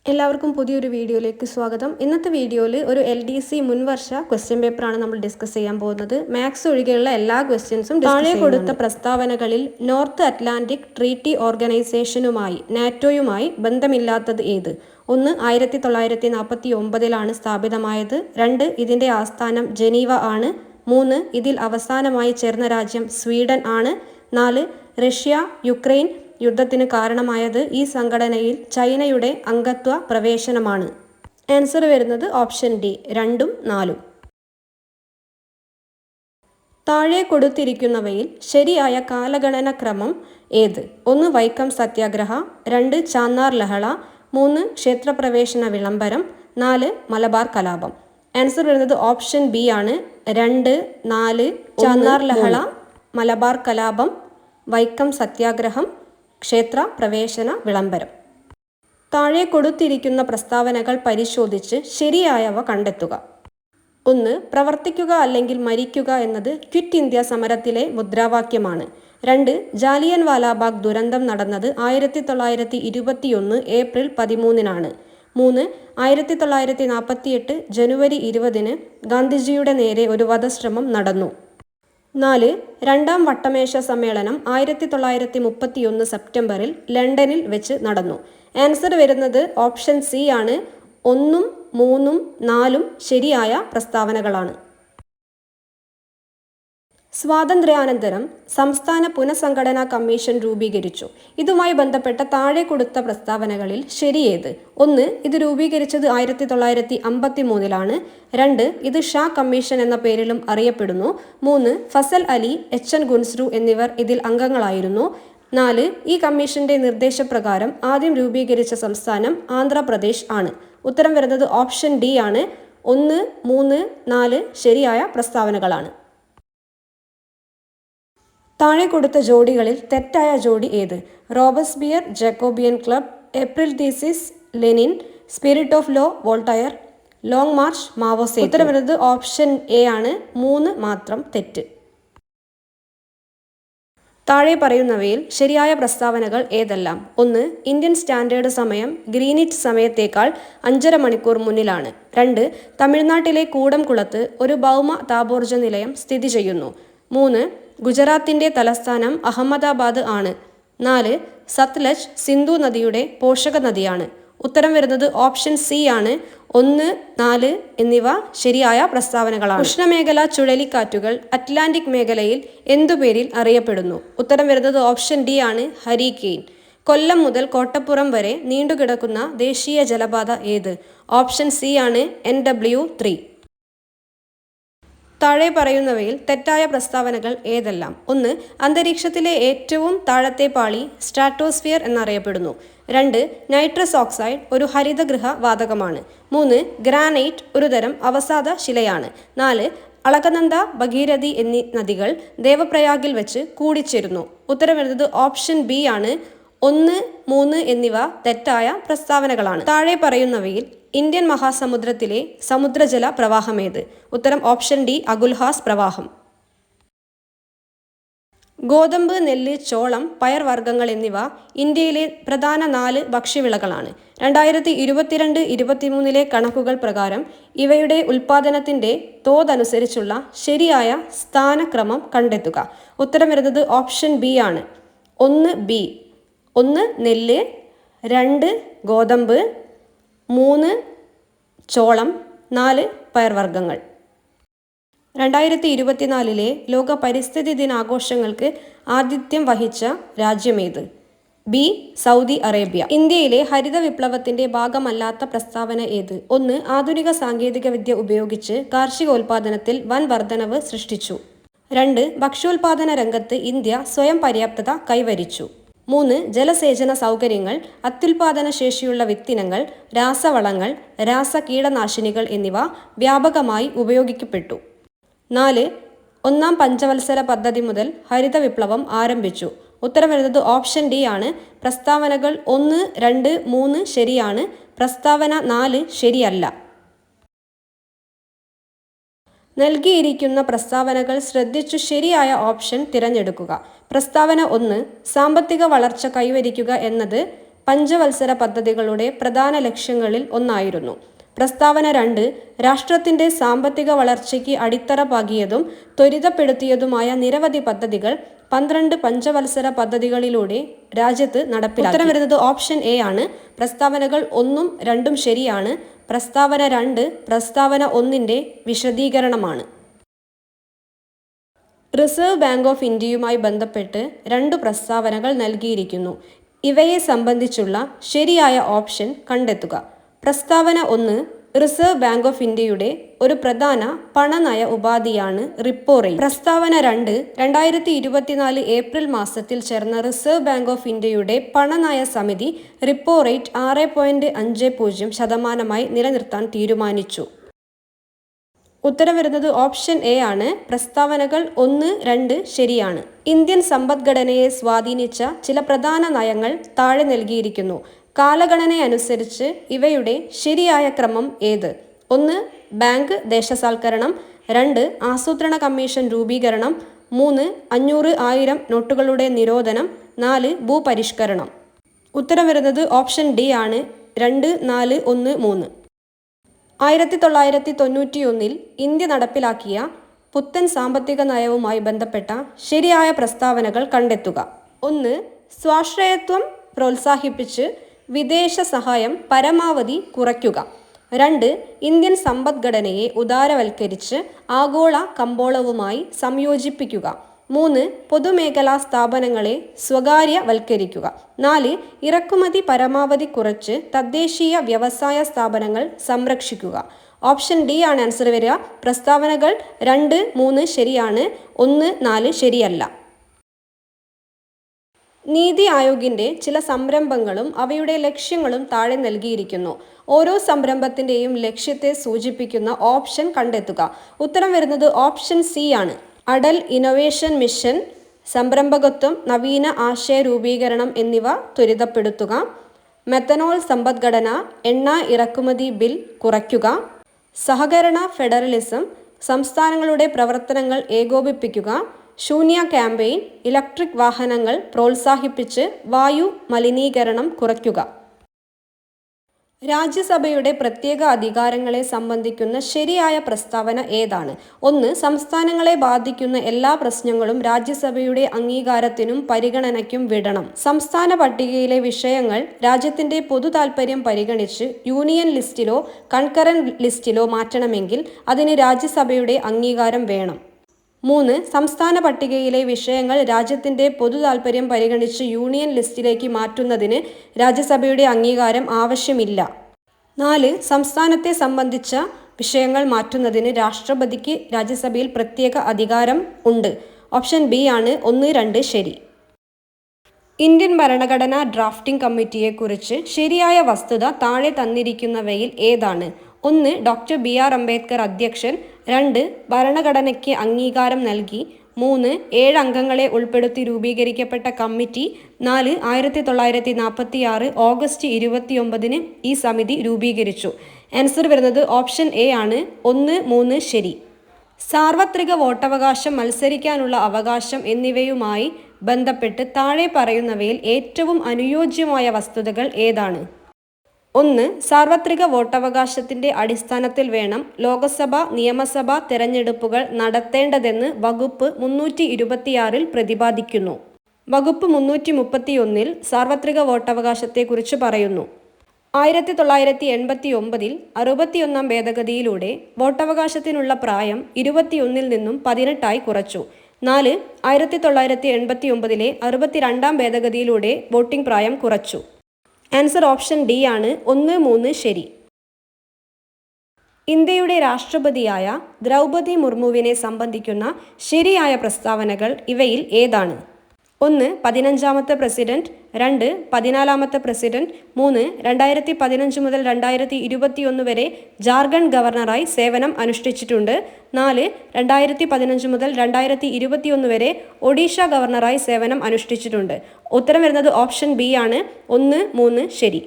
എല്ലാവർക്കും പുതിയൊരു വീഡിയോയിലേക്ക് സ്വാഗതം. ഇന്നത്തെ വീഡിയോയിൽ ഒരു LDC മുൻവർഷ ക്വസ്റ്റ്യൻ പേപ്പറാണ് നമ്മൾ ഡിസ്കസ് ചെയ്യാൻ പോകുന്നത്. മാത്സ് ഒഴികെയുള്ള എല്ലാ ക്വസ്റ്റ്യൻസും താഴെ കൊടുത്ത പ്രസ്താവനകളിൽ നോർത്ത് അറ്റ്ലാന്റിക് ട്രീറ്റി ഓർഗനൈസേഷനുമായി നാറ്റോയുമായി ബന്ധമില്ലാത്തത് ഏത്? 1. 1949 സ്ഥാപിതമായത്. 2. ഇതിൻ്റെ ആസ്ഥാനം ജനീവ ആണ്. 3. ഇതിൽ അവസാനമായി ചേർന്ന രാജ്യം സ്വീഡൻ ആണ്. 4. റഷ്യ യുക്രൈൻ യുദ്ധത്തിന് കാരണമായത് ഈ സംഘടനയിൽ ചൈനയുടെ അംഗത്വ പ്രവേശനമാണ്. ആൻസർ വരുന്നത് ഓപ്ഷൻ ഡി 2ഉം 4ഉം. താഴെ കൊടുത്തിരിക്കുന്നവയിൽ ശരിയായ കാലഗണന ക്രമം ഏത്? 1. വൈക്കം സത്യാഗ്രഹ, 2. ചാന്നാർ ലഹള, 3. ക്ഷേത്രപ്രവേശന വിളംബരം, 4. മലബാർ കലാപം. ആൻസർ വരുന്നത് ഓപ്ഷൻ ബി ആണ്. 2, 4, ചാന്നാർ ലഹള, മലബാർ കലാപം, വൈക്കം സത്യാഗ്രഹം, ക്ഷേത്ര പ്രവേശന വിളംബരം. താഴെ കൊടുത്തിരിക്കുന്ന പ്രസ്താവനകൾ പരിശോധിച്ച് ശരിയായവ കണ്ടെത്തുക. 1. പ്രവർത്തിക്കുക അല്ലെങ്കിൽ മരിക്കുക എന്നത് ക്വിറ്റ് ഇന്ത്യ സമരത്തിലെ മുദ്രാവാക്യമാണ്. 2. ജാലിയൻ വാലാബാഗ് ദുരന്തം നടന്നത് 1921 ഏപ്രിൽ 13-നാണ്. 3. 1948 ജനുവരി 20-ന് ഗാന്ധിജിയുടെ നേരെ ഒരു വധശ്രമം നടന്നു. 4. രണ്ടാം വട്ടമേശ സമ്മേളനം 1931 സെപ്റ്റംബറിൽ ലണ്ടനിൽ വെച്ച് നടന്നു. ആൻസർ വരുന്നത് ഓപ്ഷൻ സി ആണ്. 1ഉം 3ഉം 4ഉം ശരിയായ പ്രസ്താവനകളാണ്. സ്വാതന്ത്ര്യാനന്തരം സംസ്ഥാന പുനഃസംഘടനാ കമ്മീഷൻ രൂപീകരിച്ചു. ഇതുമായി ബന്ധപ്പെട്ട താഴെ കൊടുത്ത പ്രസ്താവനകളിൽ ശരിയേത്? 1. ഇത് രൂപീകരിച്ചത് 1953-ലാണ്. 2. ഇത് ഷാ കമ്മീഷൻ എന്ന പേരിലും അറിയപ്പെടുന്നു. 3. ഫസൽ അലി, HN ഗുൻസ്രു എന്നിവർ ഇതിൽ അംഗങ്ങളായിരുന്നു. 4. ഈ കമ്മീഷന്റെ നിർദ്ദേശപ്രകാരം ആദ്യം രൂപീകരിച്ച സംസ്ഥാനം ആന്ധ്രാപ്രദേശ് ആണ്. ഉത്തരം വരുന്നത് ഓപ്ഷൻ ഡി ആണ്. 1, 3, 4 ശരിയായ പ്രസ്താവനകളാണ്. താഴെ കൊടുത്ത ജോഡികളിൽ തെറ്റായ ജോഡി ഏത്? Robespierre Jacobin Club, April Theses Lenin, Spirit of Law Voltaire, Long March Mao സേ. ഉത്തരം വരുന്നത് ഓപ്ഷൻ എ ആണ്. 3 മാത്രം തെറ്റ്. താഴെ പറയുന്നവയിൽ ശരിയായ പ്രസ്താവനകൾ ഏതെല്ലാം? 1. ഇന്ത്യൻ സ്റ്റാൻഡേർഡ് സമയം ഗ്രീനിച്ച് സമയത്തേക്കാൾ 5.5 മണിക്കൂർ മുന്നിലാണ്. 2. തമിഴ്നാട്ടിലെ കൂടംകുളത്ത് ഒരു ഭൗമ താപോർജ്ജ നിലയം സ്ഥിതി ചെയ്യുന്നു. 3. ഗുജറാത്തിന്റെ തലസ്ഥാനം അഹമ്മദാബാദ് ആണ്. 4. സത്ലജ് സിന്ധു നദിയുടെ പോഷക നദിയാണ്. ഉത്തരം വരുന്നത് ഓപ്ഷൻ സി ആണ്. 1, 4 എന്നിവ ശരിയായ പ്രസ്താവനകളാണ്. ഉഷ്ണമേഖല ചുഴലിക്കാറ്റുകൾ അറ്റ്ലാന്റിക് മേഖലയിൽ എന്തുപേരിൽ അറിയപ്പെടുന്നു? ഉത്തരം വരുന്നത് ഓപ്ഷൻ ഡി ആണ്. ഹരിക്കെയിൻ. കൊല്ലം മുതൽ കോട്ടപ്പുറം വരെ നീണ്ടുകിടക്കുന്ന ദേശീയ ജലപാത ഏത്? ഓപ്ഷൻ സി ആണ്. NW3. താഴെ പറയുന്നവയിൽ തെറ്റായ പ്രസ്താവനകൾ ഏതെല്ലാം? 1. അന്തരീക്ഷത്തിലെ ഏറ്റവും താഴത്തെ പാളി സ്ട്രാറ്റോസ്ഫിയർ എന്നറിയപ്പെടുന്നു. 2. നൈട്രസ് ഓക്സൈഡ് ഒരു ഹരിതഗൃഹ വാതകമാണ്. 3. ഗ്രാനൈറ്റ് ഒരു തരം അവസാദ ശിലയാണ്. 4. അളകനന്ദ, ഭഗീരഥി എന്നീ നദികൾ ദേവപ്രയാഗിൽ വെച്ച് കൂടിച്ചേരുന്നു. ഉത്തരം വരുന്നത് ഓപ്ഷൻ ബി ആണ്. 1, 3 എന്നിവ തെറ്റായ പ്രസ്താവനകളാണ്. താഴെ പറയുന്നവയിൽ ഇന്ത്യൻ മഹാസമുദ്രത്തിലെ സമുദ്രജല പ്രവാഹമേത്? ഉത്തരം ഓപ്ഷൻ ഡി അഗുൽഹാസ് പ്രവാഹം. ഗോതമ്പ്, നെല്ല്, ചോളം, പയർവർഗ്ഗങ്ങൾ എന്നിവ ഇന്ത്യയിലെ പ്രധാന 4 ഭക്ഷ്യവിളകളാണ്. 2022-23 കണക്കുകൾ പ്രകാരം ഇവയുടെ ഉൽപ്പാദനത്തിന്റെ തോതനുസരിച്ചുള്ള ശരിയായ സ്ഥാനക്രമം കണ്ടെത്തുക. ഉത്തരം വരുന്നത് ഓപ്ഷൻ ബി ആണ്. 1 നെല്ല്, 2 ഗോതമ്പ്, 3 ചോളം, 4 പയർവർഗ്ഗങ്ങൾ. 2024 ലോക പരിസ്ഥിതി ദിനാഘോഷങ്ങൾക്ക് ആതിഥ്യം വഹിച്ച രാജ്യമേത്? ബി. Saudi Arabia. ഇന്ത്യയിലെ ഹരിത വിപ്ലവത്തിന്റെ ഭാഗമല്ലാത്ത പ്രസ്താവന ഏത്? 1. ആധുനിക സാങ്കേതിക വിദ്യ ഉപയോഗിച്ച് കാർഷികോൽപാദനത്തിൽ വൻ വർധനവ് സൃഷ്ടിച്ചു. 2. ഭക്ഷ്യോൽപാദന രംഗത്ത് ഇന്ത്യ സ്വയം പര്യാപ്തത കൈവരിച്ചു. 3. ജലസേചന സൗകര്യങ്ങൾ, അത്യുൽപാദന ശേഷിയുള്ള വിത്തിനങ്ങൾ, രാസവളങ്ങൾ, രാസകീടനാശിനികൾ എന്നിവ വ്യാപകമായി ഉപയോഗിക്കപ്പെട്ടു. 4. ഒന്നാം പഞ്ചവത്സര പദ്ധതി മുതൽ ഹരിത വിപ്ലവം ആരംഭിച്ചു. ഉത്തരം വരുന്നത് ഓപ്ഷൻ ഡി ആണ്. പ്രസ്താവനകൾ 1, 2, 3 ശരിയാണ്. പ്രസ്താവന 4 ശരിയല്ല. നൽകിയിരിക്കുന്ന പ്രസ്താവനകൾ ശ്രദ്ധിച്ചു ശരിയായ ഓപ്ഷൻ തിരഞ്ഞെടുക്കുക. പ്രസ്താവന 1. സാമ്പത്തിക വളർച്ച കൈവരിക്കുക എന്നത് പഞ്ചവത്സര പദ്ധതികളുടെ പ്രധാന ലക്ഷ്യങ്ങളിൽ ഒന്നായിരുന്നു. പ്രസ്താവന 2 രാഷ്ട്രത്തിന്റെ സാമ്പത്തിക വളർച്ചയ്ക്ക് അടിത്തറ പാകിയതും ത്വരിതപ്പെടുത്തിയതുമായ നിരവധി പദ്ധതികൾ 12 പഞ്ചവത്സര പദ്ധതികളിലൂടെ രാജ്യത്ത് നടപ്പിലാക്കി. ഉത്തരം വരുന്നത് ഓപ്ഷൻ എ ആണ്. പ്രസ്താവനകൾ 1ഉം 2ഉം ശരിയാണ്. പ്രസ്താവന 2 പ്രസ്താവന 1ന്റെ വിശദീകരണമാണ്. റിസർവ് ബാങ്ക് ഓഫ് ഇന്ത്യയുമായി ബന്ധപ്പെട്ട് 2 പ്രസ്താവനകൾ നൽകിയിരിക്കുന്നു. ഇവയെ സംബന്ധിച്ചുള്ള ശരിയായ ഓപ്ഷൻ കണ്ടെത്തുക. പ്രസ്താവന 1 റിസർവ് ബാങ്ക് ഓഫ് ഇന്ത്യയുടെ ഒരു പ്രധാന പണനയ ഉപാധിയാണ് റിപ്പോ റേറ്റ്. പ്രസ്താവന 2 2024 ഏപ്രിൽ മാസത്തിൽ ചേർന്ന റിസർവ് ബാങ്ക് ഓഫ് ഇന്ത്യയുടെ പണനയ സമിതി റിപ്പോ റേറ്റ് 6.50% നിലനിർത്താൻ തീരുമാനിച്ചു. ഉത്തരം വരുന്നത് ഓപ്ഷൻ എ ആണ്. പ്രസ്താവനകൾ 1, 2 ശരിയാണ്. ഇന്ത്യൻ സമ്പദ്ഘടനയെ സ്വാധീനിച്ച ചില പ്രധാന നയങ്ങൾ താഴെ നൽകിയിരിക്കുന്നു. കാലഗണനയനുസരിച്ച് ഇവയുടെ ശരിയായ ക്രമം ഏത്? 1 ബാങ്ക് ദേശസാൽക്കരണം, 2 ആസൂത്രണ കമ്മീഷൻ രൂപീകരണം, 3 500, 1000 നോട്ടുകളുടെ നിരോധനം, 4 ഭൂപരിഷ്കരണം. ഉത്തരം വരുന്നത് ഓപ്ഷൻ ഡി ആണ്. 2, 4, 1, 3. 1991 ഇന്ത്യ നടപ്പിലാക്കിയ പുത്തൻ സാമ്പത്തിക നയവുമായി ബന്ധപ്പെട്ട ശരിയായ പ്രസ്താവനകൾ കണ്ടെത്തുക. 1 സ്വാശ്രയത്വം പ്രോത്സാഹിപ്പിച്ച് വിദേശ സഹായം പരമാവധി കുറയ്ക്കുക. 2 ഇന്ത്യൻ സമ്പദ്ഘടനയെ ഉദാരവൽക്കരിച്ച് ആഗോള കമ്പോളവുമായി സംയോജിപ്പിക്കുക. 3 പൊതുമേഖലാ സ്ഥാപനങ്ങളെ സ്വകാര്യവൽക്കരിക്കുക. 4 ഇറക്കുമതി പരമാവധി കുറച്ച് തദ്ദേശീയ വ്യവസായ സ്ഥാപനങ്ങൾ സംരക്ഷിക്കുക. ഓപ്ഷൻ ഡി ആണ് ആൻസർ വരിക. പ്രസ്താവനകൾ 2, 3 ശരിയാണ്. 1, 4 ശരിയല്ല. നീതി ആയോഗിന്റെ ചില സംരംഭങ്ങളും അവയുടെ ലക്ഷ്യങ്ങളും താഴെ നൽകിയിരിക്കുന്നു. ഓരോ സംരംഭത്തിന്റെയും ലക്ഷ്യത്തെ സൂചിപ്പിക്കുന്ന ഓപ്ഷൻ കണ്ടെത്തുക. ഉത്തരം വരുന്നത് ഓപ്ഷൻ സി ആണ്. അടൽ ഇന്നൊവേഷൻ മിഷൻ സംരംഭകത്വം, നവീന ആശയ രൂപീകരണം എന്നിവ ത്വരിതപ്പെടുത്തുക. മെത്തനോൾ സമ്പദ്ഘടന, എണ്ണ ഇറക്കുമതി ബിൽ കുറയ്ക്കുക. സഹകരണ ഫെഡറലിസം, സംസ്ഥാനങ്ങളുടെ പ്രവർത്തനങ്ങൾ ഏകോപിപ്പിക്കുക. ശൂന്യ ക്യാമ്പയിൻ, ഇലക്ട്രിക് വാഹനങ്ങൾ പ്രോത്സാഹിപ്പിച്ച് വായു മലിനീകരണം കുറയ്ക്കുക. രാജ്യസഭയുടെ പ്രത്യേക അധികാരങ്ങളെ സംബന്ധിക്കുന്ന ശരിയായ പ്രസ്താവന ഏതാണ്? 1 സംസ്ഥാനങ്ങളെ ബാധിക്കുന്ന എല്ലാ പ്രശ്നങ്ങളും രാജ്യസഭയുടെ അംഗീകാരത്തിനും പരിഗണനയ്ക്കും വിടണം. സംസ്ഥാന പട്ടികയിലെ വിഷയങ്ങൾ രാജ്യത്തിന്റെ പൊതു താൽപര്യം പരിഗണിച്ച് യൂണിയൻ ലിസ്റ്റിലോ കൺകറന്റ് ലിസ്റ്റിലോ മാറ്റണമെങ്കിൽ അതിന് രാജ്യസഭയുടെ അംഗീകാരം വേണം. 3 സംസ്ഥാന പട്ടികയിലെ വിഷയങ്ങൾ രാജ്യത്തിന്റെ പൊതു താൽപര്യം പരിഗണിച്ച് യൂണിയൻ ലിസ്റ്റിലേക്ക് മാറ്റുന്നതിന് രാജ്യസഭയുടെ അംഗീകാരം ആവശ്യമില്ല. 4 സംസ്ഥാനത്തെ സംബന്ധിച്ച വിഷയങ്ങൾ മാറ്റുന്നതിന് രാഷ്ട്രപതിക്ക് രാജ്യസഭയിൽ പ്രത്യേക അധികാരം ഉണ്ട്. ഓപ്ഷൻ ബി ആണ്. 1, 2 ശരി. ഇന്ത്യൻ ഭരണഘടനാ ഡ്രാഫ്റ്റിംഗ് കമ്മിറ്റിയെക്കുറിച്ച് ശരിയായ വസ്തുത താഴെ തന്നിരിക്കുന്നവയിൽ ഏതാണ്? 1 ഡോക്ടർ BR അംബേദ്കർ അധ്യക്ഷൻ. 2 ഭരണഘടനയ്ക്ക് അംഗീകാരം നൽകി. 3 7 അംഗങ്ങളെ ഉൾപ്പെടുത്തി രൂപീകരിക്കപ്പെട്ട കമ്മിറ്റി. 4 1946 ഓഗസ്റ്റ് 29 ഈ സമിതി രൂപീകരിച്ചു. ആൻസർ വരുന്നത് ഓപ്ഷൻ എ ആണ്. 1, 3 ശരി. സാർവത്രിക വോട്ടവകാശം, മത്സരിക്കാനുള്ള അവകാശം എന്നിവയുമായി ബന്ധപ്പെട്ട് താഴെ പറയുന്നവയിൽ ഏറ്റവും അനുയോജ്യമായ വസ്തുതകൾ ഏതാണ്? 1 സാർവത്രിക വോട്ടവകാശത്തിന്റെ അടിസ്ഥാനത്തിൽ വേണം ലോകസഭ, നിയമസഭ തെരഞ്ഞെടുപ്പുകൾ നടത്തേണ്ടതെന്ന് വകുപ്പ് 326 പ്രതിപാദിക്കുന്നു. വകുപ്പ് 331 സാർവത്രിക വോട്ടവകാശത്തെക്കുറിച്ച് പറയുന്നു. 1989 61ാം ഭേദഗതിയിലൂടെ വോട്ടവകാശത്തിനുള്ള പ്രായം 21 നിന്നും 18 കുറച്ചു. 4 1989 62ാം ഭേദഗതിയിലൂടെ വോട്ടിംഗ് പ്രായം കുറച്ചു. ആൻസർ ഓപ്ഷൻ ഡി ആണ്. 1, 3 ശരി. ഇന്ത്യയുടെ രാഷ്ട്രപതിയായ ദ്രൗപദി മുർമുവിനെ സംബന്ധിക്കുന്ന ശരിയായ പ്രസ്താവനകൾ ഇവയിൽ ഏതാണ്? 1 15ാമത്തെ പ്രസിഡന്റ്. 2 14ാമത്തെ പ്രസിഡന്റ്. 3 2015 മുതൽ 2021 വരെ ജാർഖണ്ഡ് ഗവർണറായി സേവനം അനുഷ്ഠിച്ചിട്ടുണ്ട്. 4 2015 മുതൽ 2021 വരെ ഒഡീഷ ഗവർണറായി സേവനം അനുഷ്ഠിച്ചിട്ടുണ്ട്. ഉത്തരം വരുന്നത് ഓപ്ഷൻ ബി ആണ്. 1, 3 ശരി.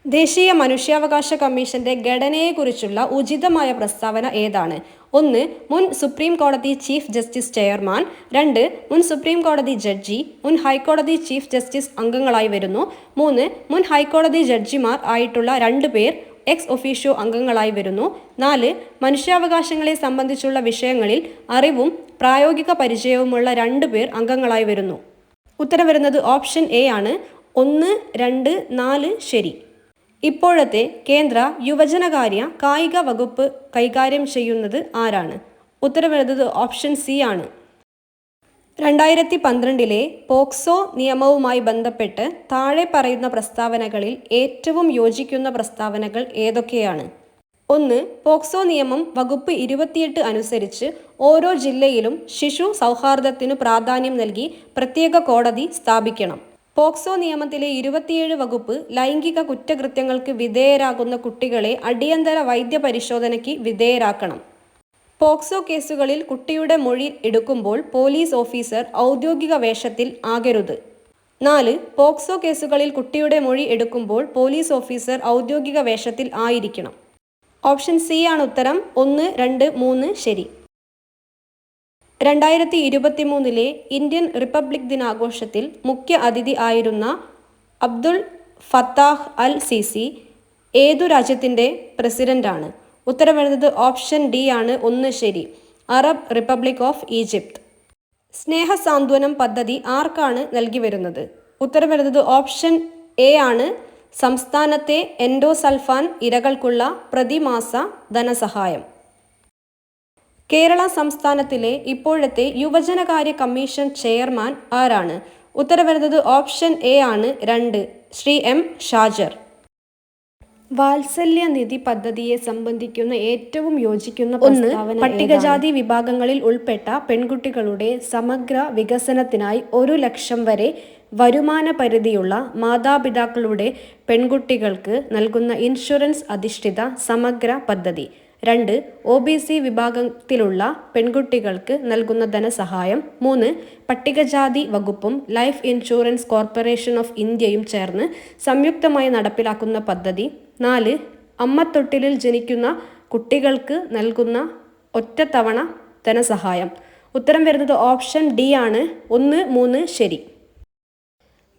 ദേശീയ മനുഷ്യാവകാശ കമ്മീഷന്റെ ഘടനയെക്കുറിച്ചുള്ള ഉചിതമായ പ്രസ്താവന ഏതാണ്? ഒന്ന് മുൻ സുപ്രീം കോടതി ചീഫ് ജസ്റ്റിസ് ചെയർമാൻ, 2 മുൻ സുപ്രീം കോടതി ജഡ്ജി, മുൻ ഹൈക്കോടതി ചീഫ് ജസ്റ്റിസ് അംഗങ്ങളായി വരുന്നു. 3 മുൻ ഹൈക്കോടതി ജഡ്ജിമാർ ആയിട്ടുള്ള 2 പേർ എക്സ് ഒഫീഷ്യോ അംഗങ്ങളായി വരുന്നു. 4 മനുഷ്യാവകാശങ്ങളെ സംബന്ധിച്ചുള്ള വിഷയങ്ങളിൽ അറിവും പ്രായോഗിക പരിചയവുമുള്ള 2 പേർ അംഗങ്ങളായി വരുന്നു. ഉത്തരം വരുന്നത് ഓപ്ഷൻ എ ആണ്. 1, 2, 4 ശരി. ഇപ്പോഴത്തെ കേന്ദ്ര യുവജനകാര്യ കായിക വകുപ്പ് കൈകാര്യം ചെയ്യുന്നത് ആരാണ്? ഉത്തരം വരുന്നത് ഓപ്ഷൻ സി ആണ്. 2012 പോക്സോ നിയമവുമായി ബന്ധപ്പെട്ട് താഴെ പറയുന്ന പ്രസ്താവനകളിൽ ഏറ്റവും യോജിക്കുന്ന പ്രസ്താവനകൾ ഏതൊക്കെയാണ്? 1 പോക്സോ നിയമം വകുപ്പ് 28 അനുസരിച്ച് ഓരോ ജില്ലയിലും ശിശു സൗഹാർദ്ദത്തിനു പ്രാധാന്യം നൽകി പ്രത്യേക കോടതി സ്ഥാപിക്കണം. പോക്സോ നിയമത്തിലെ 27 വകുപ്പ് ലൈംഗിക കുറ്റകൃത്യങ്ങൾക്ക് വിധേയരാകുന്ന കുട്ടികളെ അടിയന്തര വൈദ്യപരിശോധനയ്ക്ക് വിധേയരാക്കണം. പോക്സോ കേസുകളിൽ കുട്ടിയുടെ മൊഴി എടുക്കുമ്പോൾ പോലീസ് ഓഫീസർ ഔദ്യോഗിക വേഷത്തിൽ ആകരുത്. 4 പോക്സോ കേസുകളിൽ കുട്ടിയുടെ മൊഴി എടുക്കുമ്പോൾ പോലീസ് ഓഫീസർ ഔദ്യോഗിക വേഷത്തിൽ ആയിരിക്കണം. ഓപ്ഷൻ സി ആണ് ഉത്തരം. 1, 2, 3 ശരി. 2023 ഇന്ത്യൻ റിപ്പബ്ലിക് ദിനാഘോഷത്തിൽ മുഖ്യ അതിഥി ആയിരുന്ന അബ്ദുൾ ഫത്താഹ് അൽ സിസി ഏതു രാജ്യത്തിൻ്റെ പ്രസിഡന്റാണ്? ഉത്തരം വരുന്നത് ഓപ്ഷൻ ഡി ആണ്. 1 ശരി. Arab republic of Egypt. Snehasanthwanam പദ്ധതി ആർക്കാണ് നൽകി വരുന്നത്? ഉത്തരം വരുന്നത് ഓപ്ഷൻ എ ആണ്. സംസ്ഥാനത്തെ എൻഡോസൾഫാൻ ഇരകൾക്കുള്ള പ്രതിമാസ ധനസഹായം. കേരള സംസ്ഥാനത്തിലെ ഇപ്പോഴത്തെ യുവജനകാര്യ കമ്മീഷൻ ചെയർമാൻ ആരാണ്? ഉത്തരം വരുന്നത് ഓപ്ഷൻ എ ആണ്. 2 ശ്രീ എം ഷാജർ. വാത്സല്യ നിധി പദ്ധതിയെ സംബന്ധിക്കുന്ന ഏറ്റവും യോജിക്കുന്ന പ്രസ്താവന? പട്ടികജാതി വിഭാഗങ്ങളിൽ ഉൾപ്പെട്ട പെൺകുട്ടികളുടെ സമഗ്ര വികസനത്തിനായി 1 ലക്ഷം വരെ വരുമാന പരിധിയുള്ള മാതാപിതാക്കളുടെ പെൺകുട്ടികൾക്ക് നൽകുന്ന ഇൻഷുറൻസ് അധിഷ്ഠിത സമഗ്ര പദ്ധതി. 2 OBC വിഭാഗത്തിലുള്ള പെൺകുട്ടികൾക്ക് നൽകുന്ന ധനസഹായം. 3 പട്ടികജാതി വകുപ്പും ലൈഫ് ഇൻഷുറൻസ് കോർപ്പറേഷൻ ഓഫ് ഇന്ത്യയും ചേർന്ന് സംയുക്തമായി നടപ്പിലാക്കുന്ന പദ്ധതി. 4 അമ്മത്തൊട്ടിലിൽ ജനിക്കുന്ന കുട്ടികൾക്ക് നൽകുന്ന ഒറ്റത്തവണ ധനസഹായം. ഉത്തരം വരുന്നത് ഓപ്ഷൻ ഡി ആണ്. 1, 3 ശരി.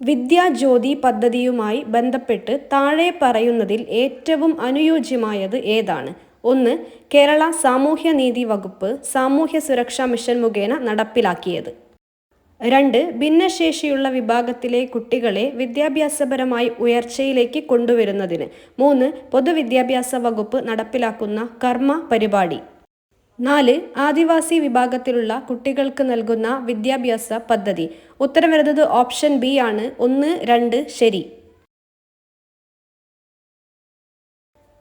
വിദ്യാജ്യോതി പദ്ധതിയുമായി ബന്ധപ്പെട്ട് താഴെ പറയുന്നതിൽ ഏറ്റവും അനുയോജ്യമായത് ഏതാണ്? 1 കേരള സാമൂഹ്യനീതി വകുപ്പ് സാമൂഹ്യ സുരക്ഷാ മിഷൻ മുഖേന നടപ്പിലാക്കിയത്. 2 ഭിന്നശേഷിയുള്ള വിഭാഗത്തിലെ കുട്ടികളെ വിദ്യാഭ്യാസപരമായി ഉയർച്ചയിലേക്ക് കൊണ്ടുവരുന്നതിന്. 3 പൊതുവിദ്യാഭ്യാസ വകുപ്പ് നടപ്പിലാക്കുന്ന കർമ്മ പരിപാടി. 4 ആദിവാസി വിഭാഗത്തിലുള്ള കുട്ടികൾക്ക് നൽകുന്ന വിദ്യാഭ്യാസ പദ്ധതി. ഉത്തരം വരുന്നത് ഓപ്ഷൻ ബി ആണ്. 1, 2 ശരി.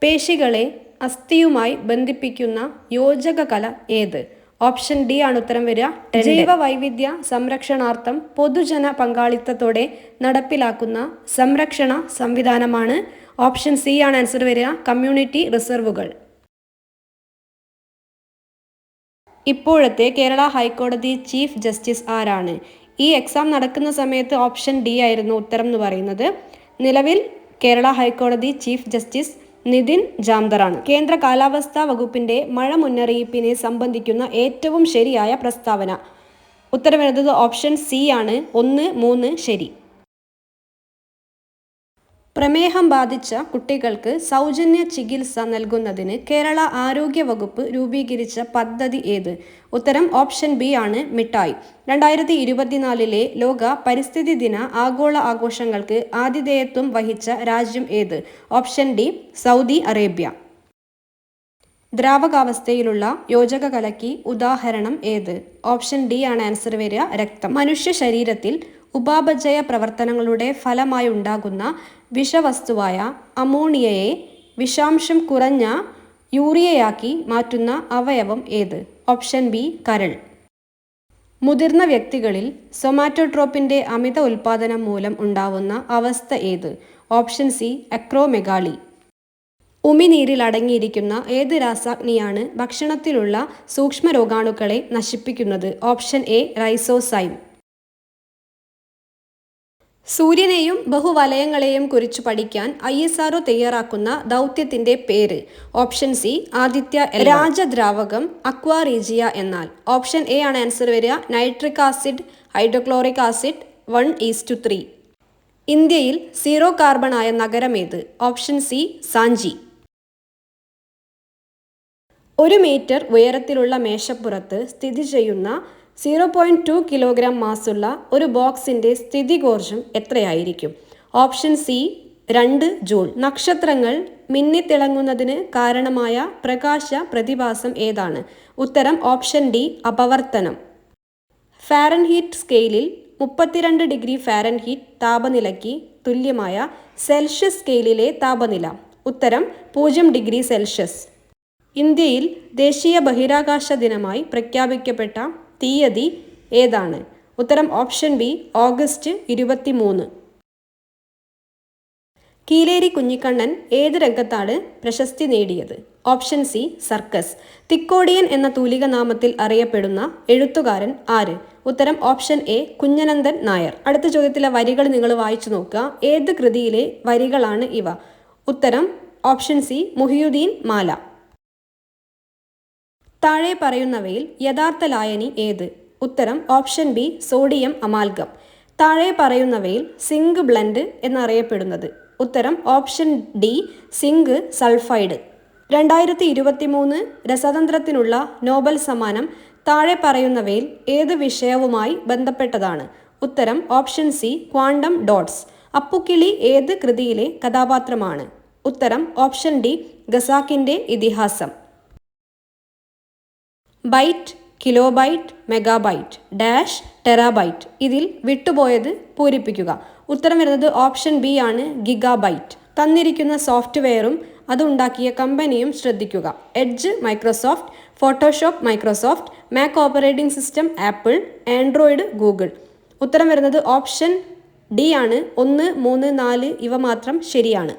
പേശികളെ അസ്ഥിയുമായി ബന്ധിപ്പിക്കുന്ന യോജക കല ഏത്? ഓപ്ഷൻ ഡി ആണ് ഉത്തരം വരിക. ജൈവ വൈവിധ്യ സംരക്ഷണാർത്ഥം പൊതുജന പങ്കാളിത്തത്തോടെ നടപ്പിലാക്കുന്ന സംരക്ഷണ സംവിധാനമാണ്. ഓപ്ഷൻ സി ആണ് ആൻസർ വരിക. കമ്മ്യൂണിറ്റി റിസർവുകൾ. ഇപ്പോഴത്തെ കേരള ഹൈക്കോടതി ചീഫ് ജസ്റ്റിസ് ആരാണ്? ഈ എക്സാം നടക്കുന്ന സമയത്ത് ഓപ്ഷൻ ഡി ആയിരുന്നു ഉത്തരം എന്ന് പറയുന്നത്. നിലവിൽ കേരള ഹൈക്കോടതി ചീഫ് ജസ്റ്റിസ് നിതിൻ ജാംദറാണ്. കേന്ദ്ര കാലാവസ്ഥാ വകുപ്പിന്റെ മഴ മുന്നറിയിപ്പിനെ സംബന്ധിക്കുന്ന ഏറ്റവും ശരിയായ പ്രസ്താവന. ഉത്തരം വരുന്നത് ഓപ്ഷൻ സി ആണ്. 1, 3 ശരി. പ്രമേഹം ബാധിച്ച കുട്ടികൾക്ക് സൗജന്യ ചികിത്സ നൽകുന്നതിന് കേരള ആരോഗ്യ വകുപ്പ് രൂപീകരിച്ച പദ്ധതി ഏത്? ഉത്തരം ഓപ്ഷൻ ബി ആണ്. മിഠായി. 2024 ലോക പരിസ്ഥിതി ദിന ആഗോള ആഘോഷങ്ങൾക്ക് ആതിഥേയത്വം വഹിച്ച രാജ്യം ഏത്? Option D Saudi Arabia. ദ്രാവകാവസ്ഥയിലുള്ള യോജക കലയ്ക്ക് ഉദാഹരണം ഏത്? ഓപ്ഷൻ ഡി ആണ് ആൻസർ വരിക. രക്തം. മനുഷ്യ ശരീരത്തിൽ ഉപാപചയ പ്രവർത്തനങ്ങളുടെ ഫലമായി ഉണ്ടാകുന്ന വിഷവസ്തുവായ അമോണിയയെ വിഷാംശം കുറഞ്ഞ യൂറിയയാക്കി മാറ്റുന്ന അവയവം ഏത്? ഓപ്ഷൻ ബി കരൾ. മുതിർന്ന വ്യക്തികളിൽ സൊമാറ്റോട്രോപ്പിന്റെ അമിത ഉൽപാദനം മൂലം ഉണ്ടാവുന്ന അവസ്ഥ ഏത്? Option C അക്രോമെഗാളി. ഉമിനീരിൽ അടങ്ങിയിരിക്കുന്ന ഏത് രാസാഗ്നിയാണ് ഭക്ഷണത്തിലുള്ള സൂക്ഷ്മ രോഗാണുക്കളെ നശിപ്പിക്കുന്നത്? Option A റൈസോസൈം. സൂര്യനെയും ബഹുവലയങ്ങളെയും കുറിച്ച് പഠിക്കാൻ ISRO തയ്യാറാക്കുന്ന ദൗത്യത്തിന്റെ പേര്. Option C Aditya L1. രാജദ്രാവകം അക്വാ റീജിയ എന്നാൽ? ഓപ്ഷൻ എ ആണ് ആൻസർ വരിക. Nitric acid, hydrochloric acid 1:3. ഇന്ത്യയിൽ സീറോ കാർബൺ ആയ നഗരം ഏത്? Option C Sanchi. 1 മീറ്റർ ഉയരത്തിലുള്ള മേശപ്പുറത്ത് സ്ഥിതി ചെയ്യുന്ന 0.2 കിലോഗ്രാം മാസുള്ള ഒരു ബോക്സിന്റെ സ്ഥിതികോർജം എത്രയായിരിക്കും? Option C 2 joule. നക്ഷത്രങ്ങൾ മിന്നിത്തിളങ്ങുന്നതിന് കാരണമായ പ്രകാശ പ്രതിഭാസം ഏതാണ്? ഉത്തരം ഓപ്ഷൻ ഡി അപവർത്തനം. ഫാരൻഹീറ്റ് സ്കെയിലിൽ 32 ഡിഗ്രി ഫാരൻഹീറ്റ് താപനിലയ്ക്ക് തുല്യമായ സെൽഷ്യസ് സ്കെയിലിലെ താപനില? ഉത്തരം 0 ഡിഗ്രി സെൽഷ്യസ്. ഇന്ത്യയിൽ ദേശീയ ബഹിരാകാശ ദിനമായി പ്രഖ്യാപിക്കപ്പെട്ട തീയതി ഏതാണ്? ഉത്തരം option B August 23. Keeleri Kunhikannan ഏത് രംഗത്താണ് പ്രശസ്തി നേടിയത്? Option C circus. തിക്കോടിയൻ എന്ന തൂലികനാമത്തിൽ അറിയപ്പെടുന്ന എഴുത്തുകാരൻ ആര്? ഉത്തരം ഓപ്ഷൻ എ കുഞ്ഞനന്ദൻ നായർ. അടുത്ത ചോദ്യത്തിലെ വരികൾ നിങ്ങൾ വായിച്ചു നോക്കുക. ഏത് കൃതിയിലെ വരികളാണ് ഇവ? ഉത്തരം ഓപ്ഷൻ സി മുഹിയുദ്ദീൻ മാല. താഴെ പറയുന്നവയിൽ യഥാർത്ഥ ലായനി ഏത്? ഉത്തരം ഓപ്ഷൻ ബി സോഡിയം അമാൽഗം. താഴെ പറയുന്നവയിൽ സിങ്ക് ബ്ലെൻഡ് എന്നറിയപ്പെടുന്നത്? ഉത്തരം ഓപ്ഷൻ ഡി സിങ്ക് സൾഫൈഡ്. 2023 രസതന്ത്രത്തിനുള്ള നോബൽ സമ്മാനം താഴെ പറയുന്നവയിൽ ഏത് വിഷയവുമായി ബന്ധപ്പെട്ടതാണ്? ഉത്തരം option C quantum dots. Appukkili ഏത് കൃതിയിലെ കഥാപാത്രമാണ്? ഉത്തരം ഓപ്ഷൻ ഡി ഖസാക്കിന്റെ ഇതിഹാസം. Byte, kilobyte, megabyte, dash, terabyte. ഇതിൽ വിട്ടുപോയത് പൂരിപ്പിക്കുക. ഉത്തരം വരുന്നത് ഓപ്ഷൻ ബി ആണ് ഗിഗാബൈറ്റ്. തന്നിരിക്കുന്ന സോഫ്റ്റ്വെയറും അതുണ്ടാക്കിയ കമ്പനിയും ശ്രദ്ധിക്കുക. Edge Microsoft, Photoshop Microsoft, Mac operating system apple, Android Google. ഉത്തരം വരുന്നത് ഓപ്ഷൻ ഡി ആണ്. 1, 3, 4 ഇവ മാത്രം ശരിയാണ്.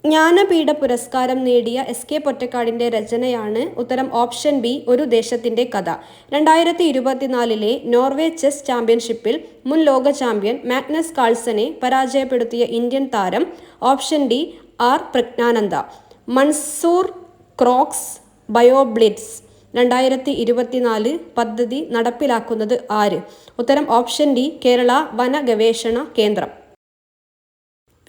ജ്ഞാനപീഠ പുരസ്കാരം നേടിയ SK പൊറ്റക്കാടിന്റെ രചനയാണ്? ഉത്തരം ഓപ്ഷൻ ബി ഒരു ദേശത്തിന്റെ കഥ. 2024 നോർവേ ചെസ് ചാമ്പ്യൻഷിപ്പിൽ മുൻ ലോക ചാമ്പ്യൻ മാഗ്നസ് കാൾസനെ പരാജയപ്പെടുത്തിയ ഇന്ത്യൻ താരം? Option D R Praggnanandhaa. മൻസൂർ ക്രോക്സ് ബയോബ്ലിറ്റ്സ് 2024 പദ്ധതി നടപ്പിലാക്കുന്നത് ആര്? ഉത്തരം ഓപ്ഷൻ ഡി കേരള വന ഗവേഷണ കേന്ദ്രം.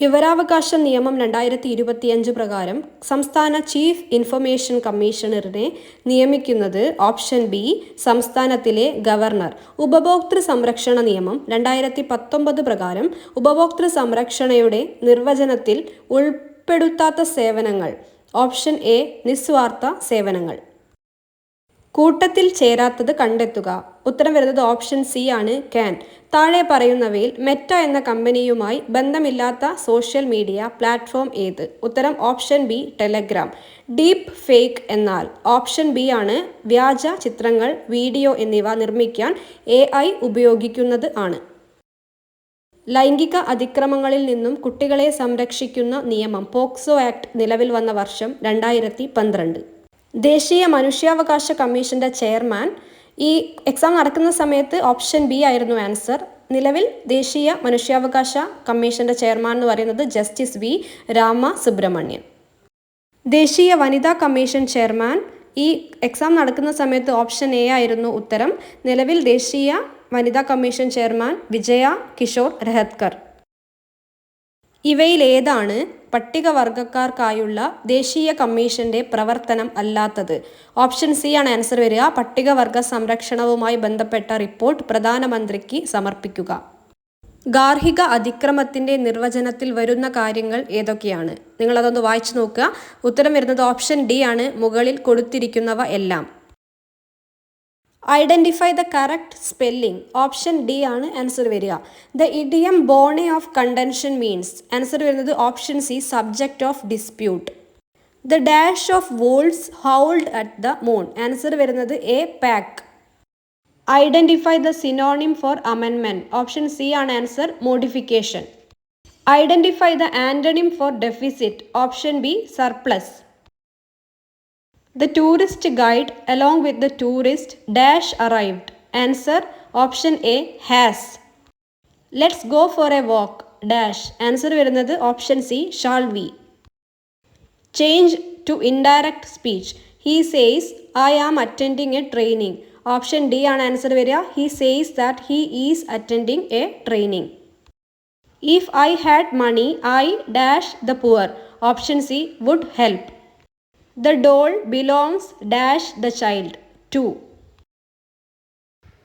വിവരാവകാശ നിയമം 2025 പ്രകാരം സംസ്ഥാന ചീഫ് ഇൻഫർമേഷൻ കമ്മീഷണറിനെ നിയമിക്കുന്നത്? ഓപ്ഷൻ ബി സംസ്ഥാനത്തിലെ ഗവർണർ. ഉപഭോക്തൃ സംരക്ഷണ നിയമം 2019 പ്രകാരം ഉപഭോക്തൃ സംരക്ഷണയുടെ നിർവചനത്തിൽ ഉൾപ്പെടുത്താത്ത സേവനങ്ങൾ? ഓപ്ഷൻ എ നിസ്വാർത്ഥ സേവനങ്ങൾ. കൂട്ടത്തിൽ ചേരാത്തത് കണ്ടെത്തുക. ഉത്തരം വരുന്നത് ഓപ്ഷൻ സി ആണ് ക്യാൻ. താഴെ പറയുന്നവയിൽ മെറ്റ എന്ന കമ്പനിയുമായി ബന്ധമില്ലാത്ത സോഷ്യൽ മീഡിയ പ്ലാറ്റ്ഫോം ഏത്? ഉത്തരം option B Telegram. Deep fake എന്നാൽ? ഓപ്ഷൻ ബി ആണ് വ്യാജ ചിത്രങ്ങൾ, വീഡിയോ എന്നിവ നിർമ്മിക്കാൻ AI ഉപയോഗിക്കുന്നത് ആണ്. ലൈംഗിക അതിക്രമങ്ങളിൽ നിന്നും കുട്ടികളെ സംരക്ഷിക്കുന്ന നിയമം പോക്സോ ആക്ട് നിലവിൽ വന്ന വർഷം 2012. ദേശീയ മനുഷ്യാവകാശ കമ്മീഷന്റെ ചെയർമാൻ? ഈ എക്സാം നടക്കുന്ന സമയത്ത് ഓപ്ഷൻ ബി ആയിരുന്നു ആൻസർ. നിലവിൽ ദേശീയ മനുഷ്യാവകാശ കമ്മീഷന്റെ ചെയർമാൻ എന്ന് പറയുന്നത് ജസ്റ്റിസ് വി രാമസുബ്രഹ്മണ്യൻ. ദേശീയ വനിതാ കമ്മീഷൻ ചെയർമാൻ? ഈ എക്സാം നടക്കുന്ന സമയത്ത് ഓപ്ഷൻ എ ആയിരുന്നു ഉത്തരം. നിലവിൽ ദേശീയ വനിതാ കമ്മീഷൻ ചെയർമാൻ വിജയ കിഷോർ രഹത്കർ. ഇവയിൽ ഏതാണ് പട്ടികവർഗക്കാർക്കായുള്ള ദേശീയ കമ്മീഷന്റെ പ്രവർത്തനം അല്ലാത്തത്? ഓപ്ഷൻ സി ആണ് ആൻസർ വരിക. പട്ടികവർഗ സംരക്ഷണവുമായി ബന്ധപ്പെട്ട റിപ്പോർട്ട് പ്രധാനമന്ത്രിക്ക് സമർപ്പിക്കുക. ഗാർഹിക അതിക്രമത്തിന്റെ നിർവചനത്തിൽ വരുന്ന കാര്യങ്ങൾ ഏതൊക്കെയാണ്? നിങ്ങളതൊന്ന് വായിച്ചു നോക്കുക. ഉത്തരം വരുന്നത് ഓപ്ഷൻ ഡി ആണ് മുകളിൽ കൊടുത്തിരിക്കുന്നവ എല്ലാം. Identify the correct spelling? Option D ആണ് ആൻസർ വരിക. The idiom bone of contention means? Answer വരുന്നത് option C subject of dispute. The dash of wolves howled at the moon? Answer വരുന്നത് a pack. Identify the synonym for amendment? Option C ആണ് answer modification. Identify the antonym for deficit? Option B surplus. The tourist guide along with the tourist dash arrived? Answer option A has. Let's go for a walk dash. Answer വരുന്നത് option C shall we. Change to indirect speech. He says I am attending a training. Option D ആണ് answer വരിക. He says that he is attending a training. If I had money I dash the poor. Option C would help. The doll belongs dash the child. 2.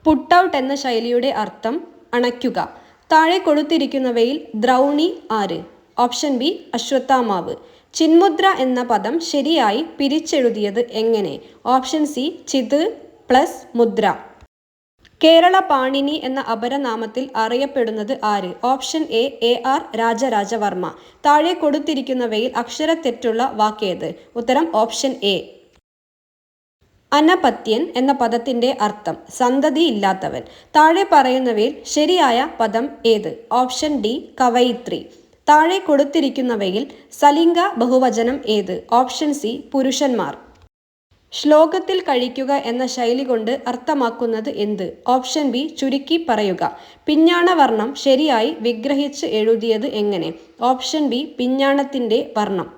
Put out എന്ന ശൈലിയുടെ അർത്ഥം അണയ്ക്കുക. താഴെ കൊടുത്തിരിക്കുന്നവയിൽ ദ്രൗണി ആര്? Option B അശ്വത്ഥാമാവ്. ചിന്മുദ്ര എന്ന പദം ശരിയായി പിരിച്ചെഴുതിയത് എങ്ങനെ? ഓപ്ഷൻ സി ചിത് പ്ലസ് മുദ്ര. കേരള പാണിനി എന്ന അപരനാമത്തിൽ അറിയപ്പെടുന്നത് ആര്? Option A R Rajaraja Varma. താഴെ കൊടുത്തിരിക്കുന്നവയിൽ അക്ഷരത്തെറ്റുള്ള വാക്കേത്? ഉത്തരം ഓപ്ഷൻ എ. അനപത്യൻ എന്ന പദത്തിന്റെ അർത്ഥം സന്തതി ഇല്ലാത്തവൻ. താഴെ പറയുന്നവയിൽ ശരിയായ പദം ഏത്? ഓപ്ഷൻ ഡി കവയിത്രി. താഴെ കൊടുത്തിരിക്കുന്നവയിൽ സലിംഗ ബഹുവചനം ഏത്? ഓപ്ഷൻ സി പുരുഷന്മാർ. ശ്ലോകത്തിൽ കഴിക്കുക എന്ന ശൈലി കൊണ്ട് അർത്ഥമാക്കുന്നത് എന്ത്? ഓപ്ഷൻ ബി ചുരുക്കി പറയുക. പിഞ്ഞാണവർണം ശരിയായി വിഗ്രഹിച്ച് എഴുതിയത് എങ്ങനെ? ഓപ്ഷൻ ബി പിഞ്ഞാണത്തിന്റെ വർണം.